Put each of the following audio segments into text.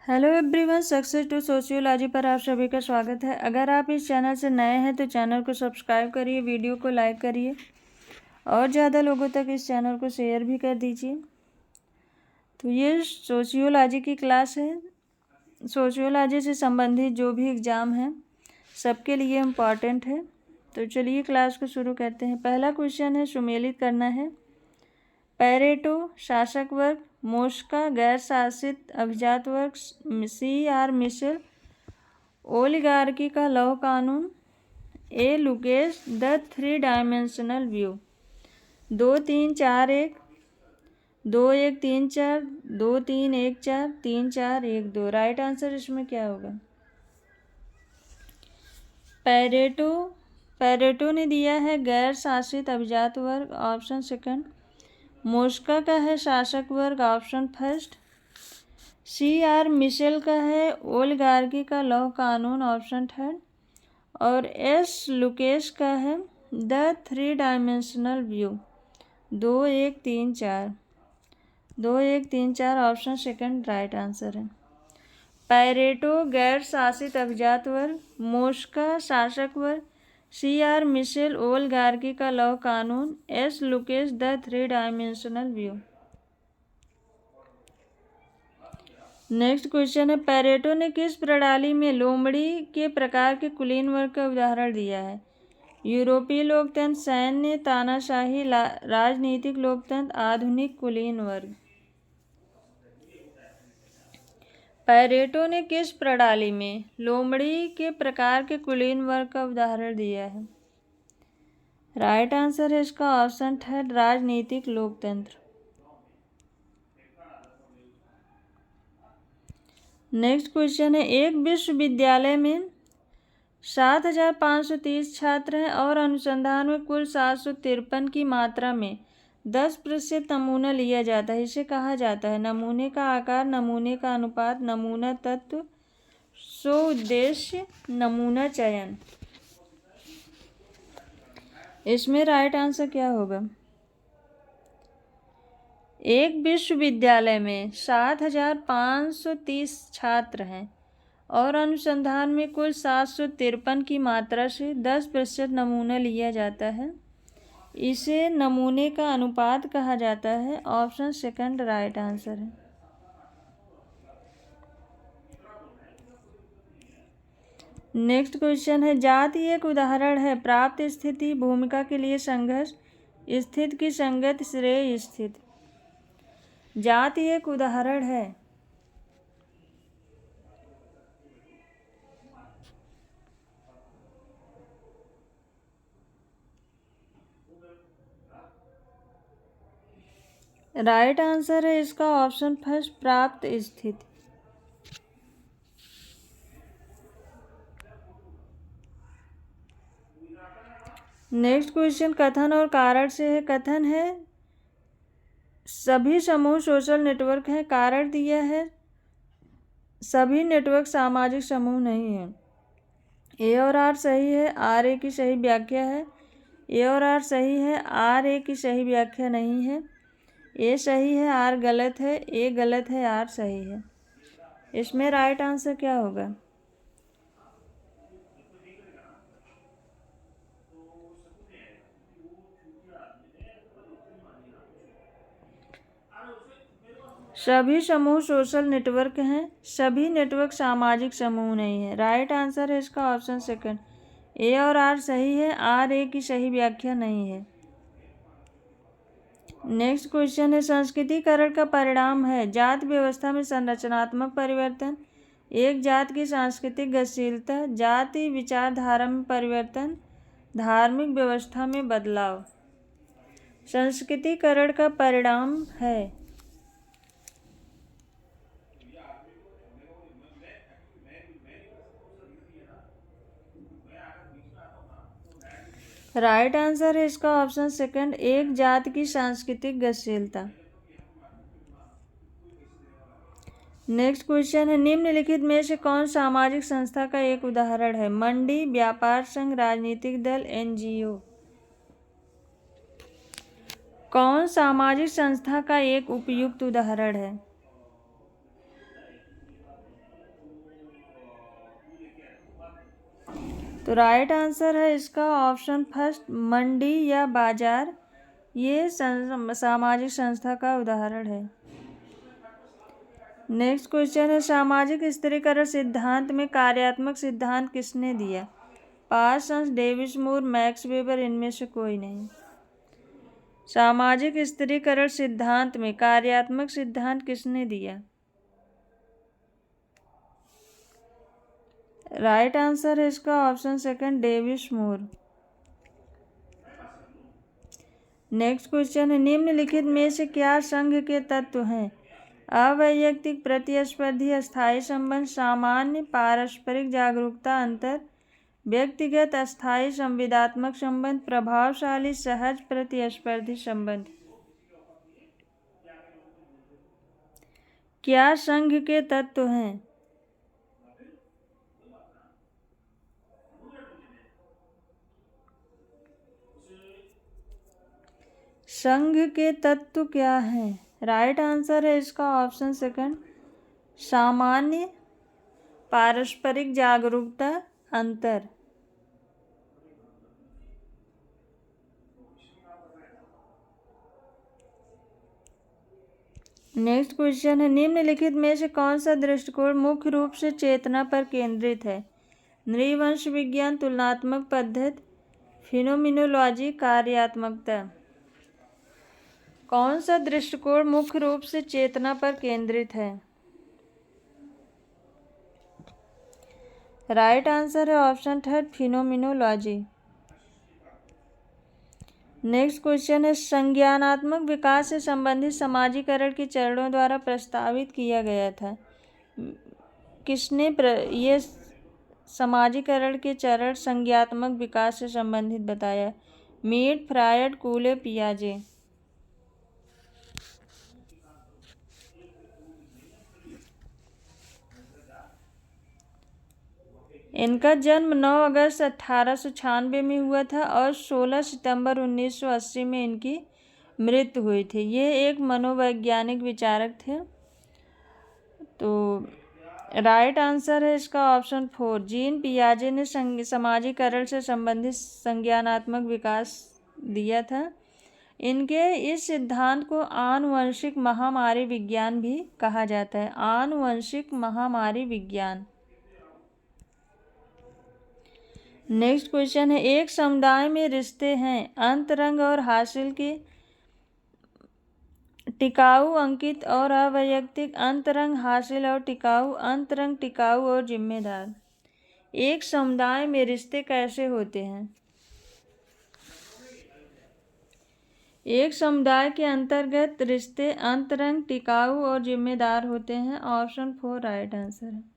Hello everyone, success to sociology पर आप सभी का स्वागत है। अगर आप इस चैनल से नए हैं तो चैनल को सब्सक्राइब करिए, वीडियो को लाइक करिए और ज़्यादा लोगों तक इस चैनल को शेयर भी कर दीजिए। तो ये सोशियोलॉजी की क्लास है। सोशियोलॉजी से संबंधित जो भी एग्ज़ाम है सबके लिए इम्पॉर्टेंट है। तो चलिए क्लास को शुरू करते हैं। पहला क्वेश्चन है, सुमेलित करना है। पैरेटो शासक वर्ग, मोस्का गैर शासित अभिजात वर्ग, C.R. मिशेल ओलिगार्की का लौह कानून, ए Lukesh the 3 dimensional view. 2 3 4 1, 2 1 3 4, 2 3 1 4, 3 4 1 2। Right answer इसमें क्या होगा? पैरेटो ने दिया है गैर शासित अभिजात वर्ग, ऑप्शन सेकंड। मोस्का का है शासक वर्ग, ऑप्शन फर्स्ट। C.R. मिशेल का है ओलिगार्की का लौह कानून, ऑप्शन थर्ड। और S. लुकेश का है the 3 dimensional view. 2 1 3 4, 2 1 3 4, option second right answer है। पैरेटो गैर शासित अभिजात वर्ग, मोस्का शासक वर्ग, C.R. मिशेल ओलिगार्की का लौह कानून, S. Lukesh the 3 dimensional view. Next question है, पैरेटो ने किस प्रणाली में लोमड़ी के प्रकार के कुलीन वर्ग का उदाहरण दिया है? यूरोपीय लोकतंत्र, सैन्य तानाशाही, राजनीतिक लोकतंत्र, आधुनिक कुलीन वर्ग। पैरेटो ने किस प्रणाली में लोमड़ी के प्रकार के कुलीन वर्ग का उदाहरण दिया है? राइट आंसर है इसका ऑप्शन थर्ड, राजनीतिक लोकतंत्र। नेक्स्ट क्वेश्चन है, एक विश्वविद्यालय में 7,530 छात्र हैं और अनुसंधान में कुल 753 की मात्रा में 10% नमूना लिया जाता है। इसे कहा जाता है नमूने का आकार, नमूने का अनुपात, नमूना तत्व, स्वउद्देश्य, नमूना चयन। इसमें राइट आंसर क्या होगा? एक विश्वविद्यालय में 7,530 छात्र हैं और अनुसंधान में कुल 753 की मात्रा से 10% नमूना लिया जाता है। इसे नमूने का अनुपात कहा जाता है, ऑप्शन सेकंड राइट आंसर है। नेक्स्ट क्वेश्चन है, जाति एक उदाहरण है। प्राप्त स्थिति, भूमिका के लिए संघर्ष, स्थिति की संगत, श्रेय स्थिति। जाति एक उदाहरण है। राइट आंसर है इसका ऑप्शन फर्स्ट, प्राप्त स्थिति। नेक्स्ट क्वेश्चन कथन और कारण से है। कथन है सभी समूह सोशल नेटवर्क हैं। कारण दिया है सभी नेटवर्क सामाजिक समूह नहीं है। ए और आर सही है, आर ए की सही व्याख्या है। ए और आर सही है, आर ए की सही व्याख्या नहीं है। ए सही है, आर गलत है। ए गलत है, आर सही है। इसमें राइट आंसर क्या होगा? सभी समूह सोशल नेटवर्क हैं, सभी नेटवर्क सामाजिक समूह नहीं है। राइट आंसर है इसका ऑप्शन सेकंड। ए और आर सही है, आर ए की सही व्याख्या नहीं है। नेक्स्ट क्वेश्चन है, संस्कृतिकरण का परिणाम है जात व्यवस्था में संरचनात्मक परिवर्तन, एक जात की सांस्कृतिक गतिशीलता, जाति विचारधारा में परिवर्तन, धार्मिक व्यवस्था में बदलाव। संस्कृतिकरण का परिणाम है राइट आंसर है इसका ऑप्शन सेकंड, एक जात की सांस्कृतिक गतिशीलता। नेक्स्ट क्वेश्चन है, निम्नलिखित में से कौन सामाजिक संस्था का एक उदाहरण है? मंडी, व्यापार संघ, राजनीतिक दल, NGO। कौन सामाजिक संस्था का एक उपयुक्त उदाहरण है? तो राइट आंसर है इसका ऑप्शन फर्स्ट, मंडी या बाजार। ये सामाजिक संस्था का उदाहरण है। नेक्स्ट क्वेश्चन है, सामाजिक स्थिरीकरण सिद्धांत में कार्यात्मक सिद्धांत किसने दिया? पार्सन्स, डेविस मूर, मैक्स वेबर, इनमें से कोई नहीं। सामाजिक स्थिरीकरण सिद्धांत में कार्यात्मक सिद्धांत किसने दिया? राइट आंसर है इसका ऑप्शन सेकंड, डेविस मूर। नेक्स्ट क्वेश्चन है, निम्नलिखित में से क्या संघ के तत्व हैं? अवैयक्तिक, प्रतिस्पर्धी, अस्थायी संबंध, सामान्य, पारस्परिक जागरूकता, अंतर, व्यक्तिगत, अस्थायी, संविदात्मक संबंध, प्रभावशाली, सहज, प्रतिस्पर्धी संबंध। क्या संघ के तत्व हैं? संघ के तत्व क्या हैं? राइट आंसर है इसका ऑप्शन सेकंड, सामान्य, पारस्परिक जागरूकता, अंतर। नेक्स्ट क्वेश्चन है, निम्नलिखित में से कौन सा दृष्टिकोण मुख्य रूप से चेतना पर केंद्रित है? नृवंश विज्ञान, तुलनात्मक पद्धति, फिनोमिनोलॉजी, कार्यात्मकता। कौन सा दृष्टिकोण मुख्य रूप से चेतना पर केंद्रित है? राइट आंसर है option third, phenomenology. Next question है, संज्ञानात्मक विकास से संबंधित समाजीकरण के चरणों द्वारा प्रस्तावित किया गया था। किसने ये समाजीकरण के चरण संज्ञात्मक विकास से संबंधित बताया? Mead, Freud, कूले, पियाजे। इनका जन्म 9 अगस्त 1896 में हुआ था और 16 सितंबर 1980 में इनकी मृत्यु हुई थी। ये एक मनोवैज्ञानिक विचारक थे। तो राइट आंसर है इसका ऑप्शन फोर, जीन पियाजे ने समाजीकरण से संबंधित संज्ञानात्मक विकास दिया था। इनके इस सिद्धांत को आनुवंशिक महामारी विज्ञान भी कहा जाता है। आनुवंशिक महामारी विज्ञान। नेक्स्ट क्वेश्चन है, एक समुदाय में रिश्ते हैं अंतरंग और हासिल के, टिकाऊ, अंकित और अवैयक्तिक, अंतरंग, हासिल और टिकाऊ, अंतरंग, टिकाऊ और जिम्मेदार। एक समुदाय में रिश्ते कैसे होते हैं? एक समुदाय के अंतर्गत रिश्ते अंतरंग, टिकाऊ और जिम्मेदार होते हैं। ऑप्शन फोर राइट आंसर है।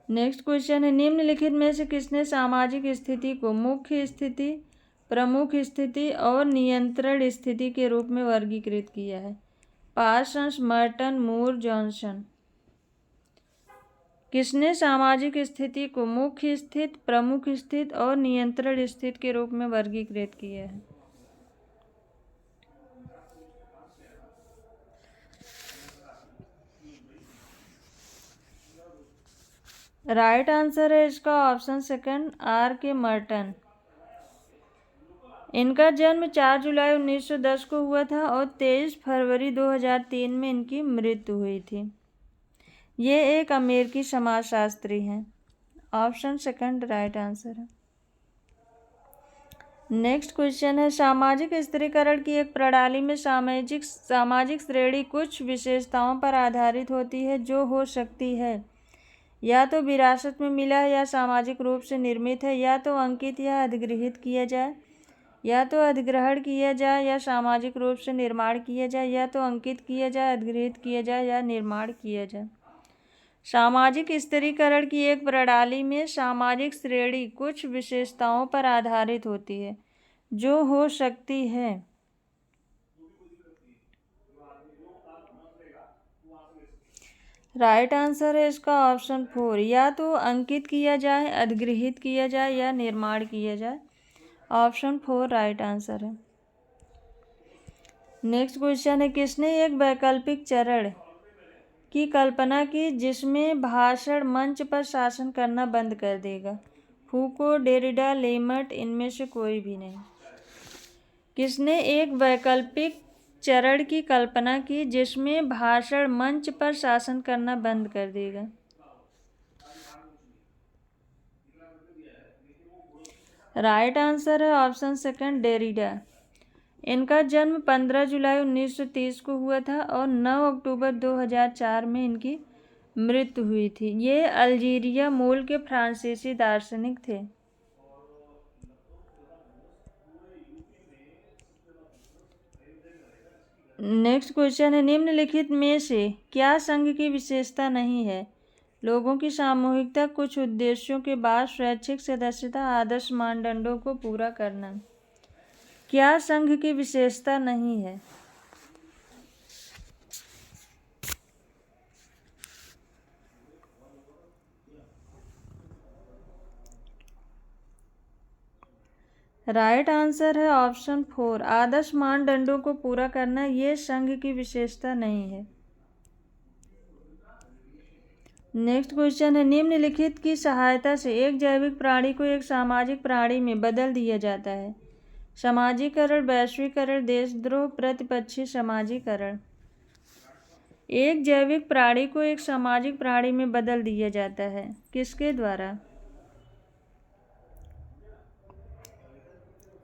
नेक्स्ट क्वेश्चन है, निम्नलिखित में से किसने सामाजिक स्थिति को मुख्य स्थिति, प्रमुख स्थिति और नियंत्रण स्थिति के रूप में वर्गीकृत किया है? पार्सन्स, मर्टन, मूर, जॉनसन। किसने सामाजिक स्थिति को मुख्य स्थिति, प्रमुख स्थिति और नियंत्रण स्थिति के रूप में वर्गीकृत किया है? राइट आंसर है इसका ऑप्शन सेकंड, आर के मर्टन। इनका जन्म 4 जुलाई 1910 को हुआ था और 23 फरवरी 2003 में इनकी मृत्यु हुई थी। ये एक अमेरिकी समाजशास्त्री हैं। ऑप्शन सेकंड राइट आंसर है। नेक्स्ट क्वेश्चन है, सामाजिक स्थिरीकरण की एक प्रणाली में सामाजिक श्रेणी कुछ विशेषताओं पर आधारित होती है जो हो सकती है या तो विरासत में मिला है या सामाजिक रूप से निर्मित है, या तो अंकित या अधिगृहित किया जाए, या तो अधिग्रहण किया जाए या सामाजिक रूप से निर्माण किया जाए, या तो अंकित किया जाए, अधिगृहित किया जाए या निर्माण किया जाए। सामाजिक स्थिरीकरण की एक प्रणाली में सामाजिक श्रेणी कुछ विशेषताओं पर आधारित होती है जो हो सकती है राइट आंसर है इसका ऑप्शन फोर, या तो अंकित किया जाए, अधिगृहित किया जाए या निर्माण किया जाए। ऑप्शन फोर राइट आंसर है। नेक्स्ट क्वेश्चन है, किसने एक वैकल्पिक चरण की कल्पना की जिसमें भाषण मंच पर शासन करना बंद कर देगा? फूको, डेरिडा, लेमर्ट, इनमें से कोई भी नहीं। किसने एक वैकल्पिक चरण की कल्पना की जिसमें भाषण मंच पर शासन करना बंद कर देगा? राइट आंसर है ऑप्शन सेकंड, डेरिडा। इनका जन्म 15 जुलाई 1930 को हुआ था और 9 अक्टूबर 2004 में इनकी मृत्यु हुई थी। ये अल्जीरिया मूल के फ्रांसीसी दार्शनिक थे। नेक्स्ट क्वेश्चन है, निम्नलिखित में से क्या संघ की विशेषता नहीं है? लोगों की सामूहिकता, कुछ उद्देश्यों के बाद स्वैच्छिक सदस्यता, आदर्श मानदंडों को पूरा करना। क्या संघ की विशेषता नहीं है? राइट आंसर है ऑप्शन 4, आदर्श मानदंडों को पूरा करना। ये संघ की विशेषता नहीं है। नेक्स्ट क्वेश्चन है, निम्नलिखित की सहायता से एक जैविक प्राणी को एक सामाजिक प्राणी में बदल दिया जाता है? समाजीकरण, वैश्वीकरण, देशद्रोह, प्रतिपक्षी समाजीकरण। एक जैविक प्राणी को एक सामाजिक प्राणी में बदल दिया जाता है, किसके द्वारा?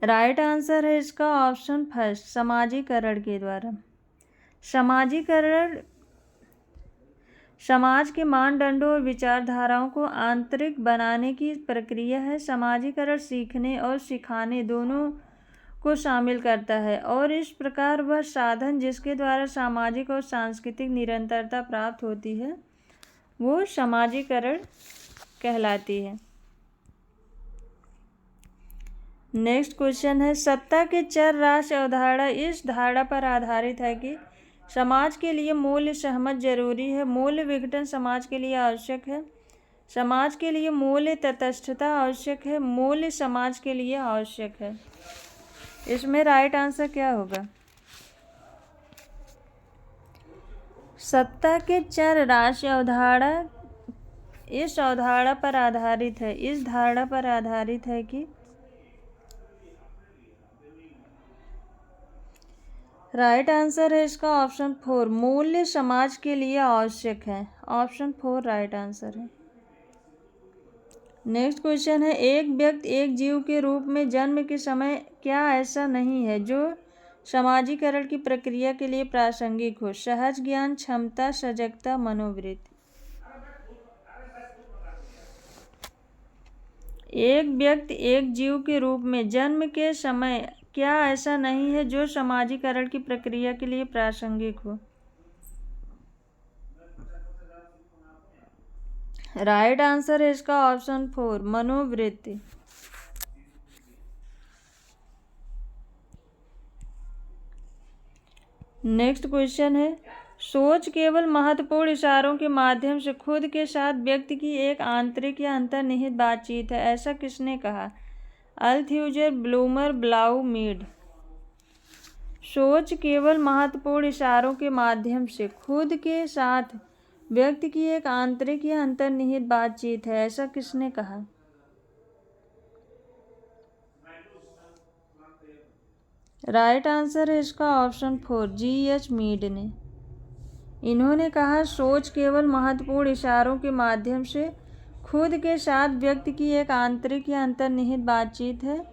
राइट आंसर है इसका ऑप्शन फर्स्ट, समाजीकरण के द्वारा। समाजीकरण समाज के मानदंडों और विचारधाराओं को आंतरिक बनाने की प्रक्रिया है। समाजीकरण सीखने और सिखाने दोनों को शामिल करता है और इस प्रकार वह साधन जिसके द्वारा सामाजिक और सांस्कृतिक निरंतरता प्राप्त होती है वो समाजीकरण कहलाती है। नेक्स्ट क्वेश्चन है, सत्ता के चर राशि अवधारणा इस धारणा पर आधारित है कि समाज के लिए मूल्य सहमत जरूरी है। मूल्य विघटन समाज के लिए आवश्यक है। समाज के लिए मूल्य तटस्थता आवश्यक है। मूल्य समाज के लिए आवश्यक है। इसमें राइट आंसर क्या होगा? सत्ता के चर राशि अवधारणा इस अवधारणा पर आधारित है, इस धारणा पर आधारित है कि राइट आंसर है इसका ऑप्शन 4, मूल्य समाज के लिए आवश्यक है। ऑप्शन 4 राइट आंसर है। नेक्स्ट क्वेश्चन है, एक व्यक्ति एक जीव के रूप में जन्म के समय क्या ऐसा नहीं है जो समाजीकरण की प्रक्रिया के लिए प्रासंगिक हो? सहज ज्ञान, क्षमता, सजगता, मनोवृत्ति। एक व्यक्ति एक जीव के रूप में जन्म के समय क्या ऐसा नहीं है जो समाजीकरण की प्रक्रिया के लिए प्रासंगिक हो? राइट आंसर है इसका ऑप्शन 4, मनोवृत्ति। नेक्स्ट क्वेश्चन है, सोच केवल महत्वपूर्ण इशारों के माध्यम से खुद के साथ व्यक्ति की एक आंतरिक या अंतर्निहित बातचीत है, ऐसा किसने कहा? अल्थ्यूजर, ब्लूमर, ब्लाउ, मीड। सोच केवल महत्वपूर्ण इशारों के माध्यम से खुद के साथ व्यक्ति की एक आंतरिक या अंतर्निहित बातचीत है, ऐसा किसने कहा? राइट आंसर है इसका ऑप्शन 4, जी.एच. मीड ने। इन्होंने कहा सोच केवल महत्वपूर्ण इशारों के माध्यम से खुद के साथ व्यक्ति की एक आंतरिक या अंतर्निहित बातचीत है,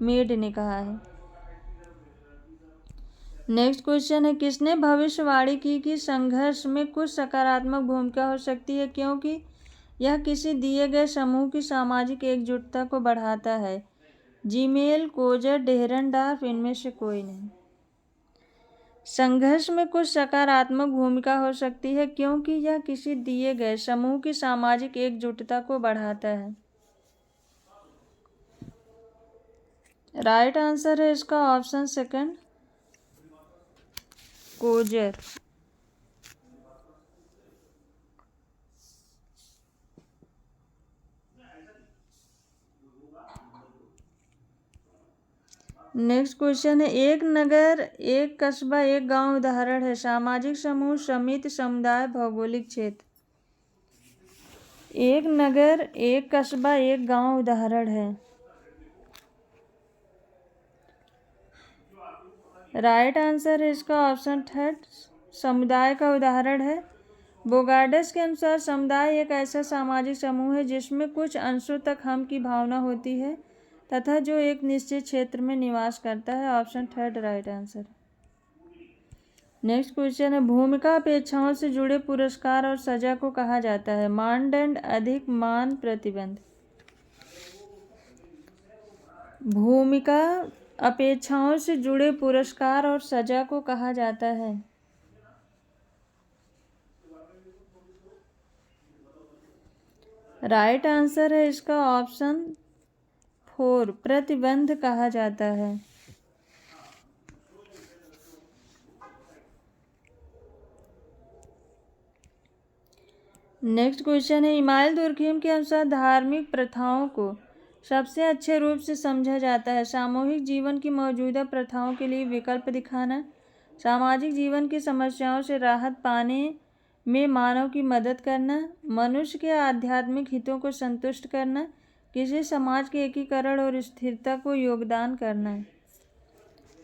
मीड ने कहा है। नेक्स्ट क्वेश्चन है, किसने भविष्यवाणी की कि संघर्ष में कुछ सकारात्मक भूमिका हो सकती है क्योंकि यह किसी दिए गए समूह की सामाजिक एकजुटता को बढ़ाता है? जीमेल, कोजर, डेहरनडार्फ, इनमें से कोई नहीं। संघर्ष में कुछ सकारात्मक भूमिका हो सकती है क्योंकि यह किसी दिए गए समूह की सामाजिक एकजुटता को बढ़ाता है। राइट आंसर है इसका option second, Coser. Next question है, एक नगर, एक कस्बा, एक गांव उदाहरण है। सामाजिक समूह, समिति, समुदाय, भौगोलिक क्षेत्र। एक नगर, एक कस्बा, एक गांव उदाहरण है। राइट आंसर है इसका ऑप्शन थर्ड, समुदाय का उदाहरण है। बोगार्ड्स के अनुसार समुदाय एक ऐसा सामाजिक समूह है जिसमें कुछ अंशों तक हम की भावना होती है तथा जो एक निश्चित क्षेत्र में निवास करता है। Option third right answer. Next question है, भूमिका अपेक्षाओं से जुड़े पुरस्कार और सजा को कहा जाता है। मानदंड, अधिक, मान, प्रतिबंध। भूमिका अपेक्षाओं से जुड़े पुरस्कार और सजा को कहा जाता है। राइट आंसर है इसका ऑप्शन फोर, प्रतिबंध कहा जाता है। नेक्स्ट क्वेश्चन है, इमाइल दुर्कheim के अनुसार धार्मिक प्रथाओं को सबसे अच्छे रूप से समझा जाता है। सामूहिक जीवन की मौजूदा प्रथाओं के लिए विकल्प दिखाना, सामाजिक जीवन की समस्याओं से राहत पाने में मानव की मदद करना, मनुष्य के आध्यात्मिक हितों को संतुष्ट करना, किसी समाज के एकीकरण और स्थिरता को योगदान करना।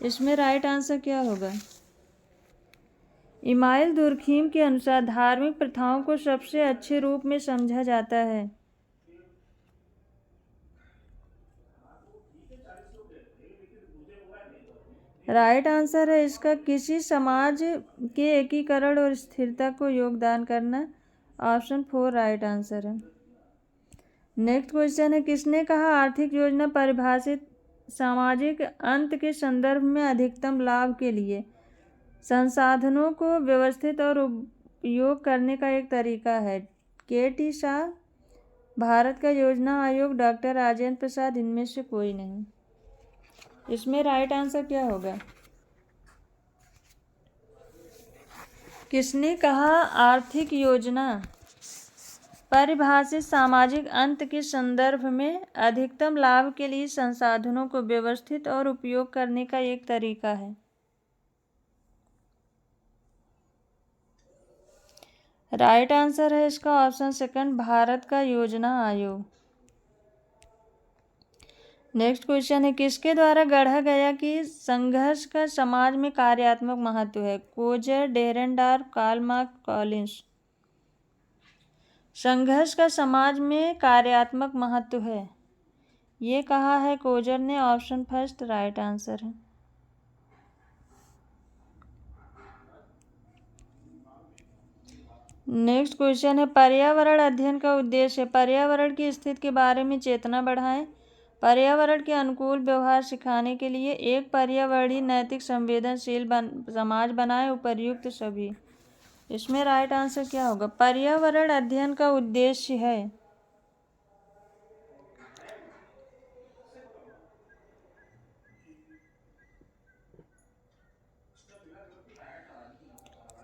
इसमें राइट आंसर क्या होगा? इमाइल दुर्कheim के अनुसार धार्मिक प्रथाओं को सबसे अच्छे रूप में समझा जाता है। राइट आंसर है इसका किसी समाज के एकीकरण और स्थिरता को योगदान करना। ऑप्शन फोर राइट आंसर है। नेक्स्ट क्वेश्चन है, किसने कहा आर्थिक योजना परिभाषित सामाजिक अंत के संदर्भ में अधिकतम लाभ के लिए संसाधनों को व्यवस्थित और उपयोग करने का एक तरीका है? के.टी. शाह, भारत का योजना आयोग, डॉक्टर राजेंद्र प्रसाद, इनमें से कोई नहीं। इसमें राइट आंसर क्या होगा? किसने कहा आर्थिक योजना परिभाषित सामाजिक अंत के संदर्भ में अधिकतम लाभ के लिए संसाधनों को व्यवस्थित और उपयोग करने का एक तरीका है? राइट आंसर है इसका ऑप्शन सेकंड, भारत का योजना आयोग। नेक्स्ट क्वेश्चन है, किसके द्वारा गढ़ा गया कि संघर्ष का समाज में कार्यात्मक महत्व है? Coser, Dahrendorf, Karl Marx, Collins. संघर्ष का समाज में कार्यात्मक महत्व है, ये कहा है कोजर ने। ऑप्शन फर्स्ट राइट आंसर है। नेक्स्ट क्वेश्चन है, पर्यावरण अध्ययन का उद्देश्य है पर्यावरण की स्थिति के बारे में चेतना बढ़ाएं, पर्यावरण के अनुकूल व्यवहार सिखाने के लिए एक पर्यावरणीय नैतिक संवेदनशील समाज बनाएं, उपर्युक्त सभी। इसमें राइट आंसर क्या होगा? पर्यावरण अध्ययन का उद्देश्य है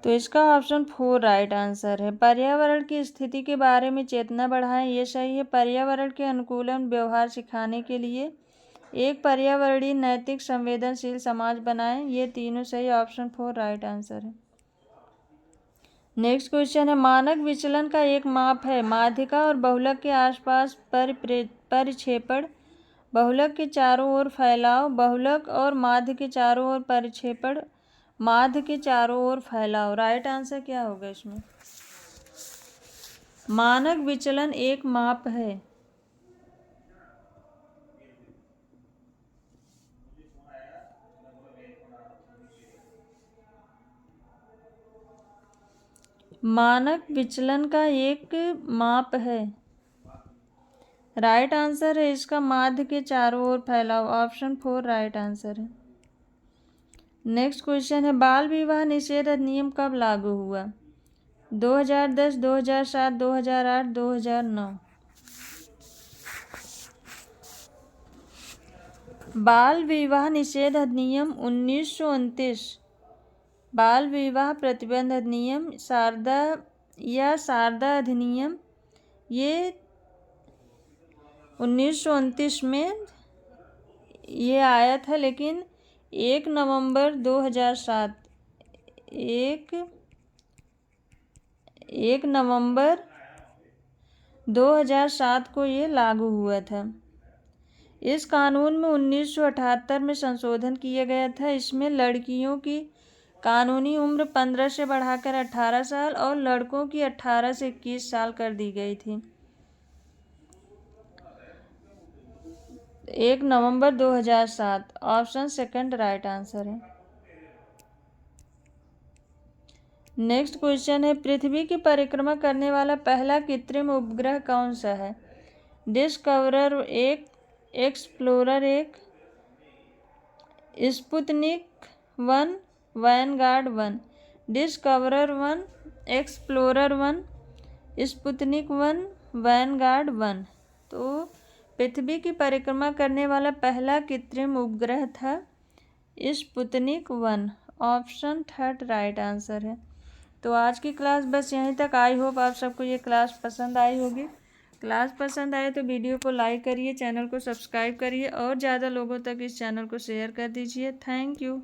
तो इसका ऑप्शन फोर राइट आंसर है। पर्यावरण की स्थिति के बारे में चेतना बढ़ाएं, ये सही है। पर्यावरण के अनुकूलन व्यवहार सिखाने के लिए एक पर्यावरणीय नैतिक संवेदनशील समाज बनाएं, ये तीनों सही। ऑप्शन फोर राइट आंसर है। नेक्स्ट क्वेश्चन है, मानक विचलन का एक माप है माध्यिका और बहुलक के आसपास परिक्षेपण, बहुलक के चारों ओर फैलाव, बहुलक और माध्य के चारों ओर परिक्षेपण, माध्य के चारों ओर फैलाव। राइट आंसर क्या होगा इसमें? मानक विचलन एक माप है। मानक विचलन का एक माप है। राइट आंसर है इसका माध्य के चारों ओर फैलाव। ऑप्शन फोर राइट आंसर है। नेक्स्ट क्वेश्चन है, बाल विवाह निषेध अधिनियम कब लागू हुआ? 2010, 2007, 2008, 2009। बाल विवाह निषेध अधिनियम 1929, बाल विवाह प्रतिबंध अधिनियम, शारदा अधिनियम, ये 1929 में ये आया था, लेकिन 1 नवंबर 2007 1 नवंबर 2007 को ये लागू हुआ था। इस कानून में 1978 में संशोधन किया गया था। इसमें लड़कियों की कानूनी उम्र 15 से बढ़ाकर 18 साल और लड़कों की 18 से 21 साल कर दी गई थी। 1 नवंबर 2007 ऑप्शन सेकंड राइट आंसर है। नेक्स्ट क्वेश्चन है, पृथ्वी की परिक्रमा करने वाला पहला कृत्रिम उपग्रह कौन सा है? Discoverer 1, explorer 1, Sputnik 1, Vanguard 1। Discoverer 1, explorer 1, Sputnik 1, Vanguard 1। तो पृथ्वी की परिक्रमा करने वाला पहला कृत्रिम उपग्रह था Sputnik 1, option third right answer है। तो आज की क्लास बस यहीं तक। आई होप आप सबको ये क्लास पसंद आई होगी। क्लास पसंद आए तो वीडियो को लाइक करिए, चैनल को सब्सक्राइब करिए और ज़्यादा लोगों तक इस चैनल को शेयर कर दीजिए। Thank you.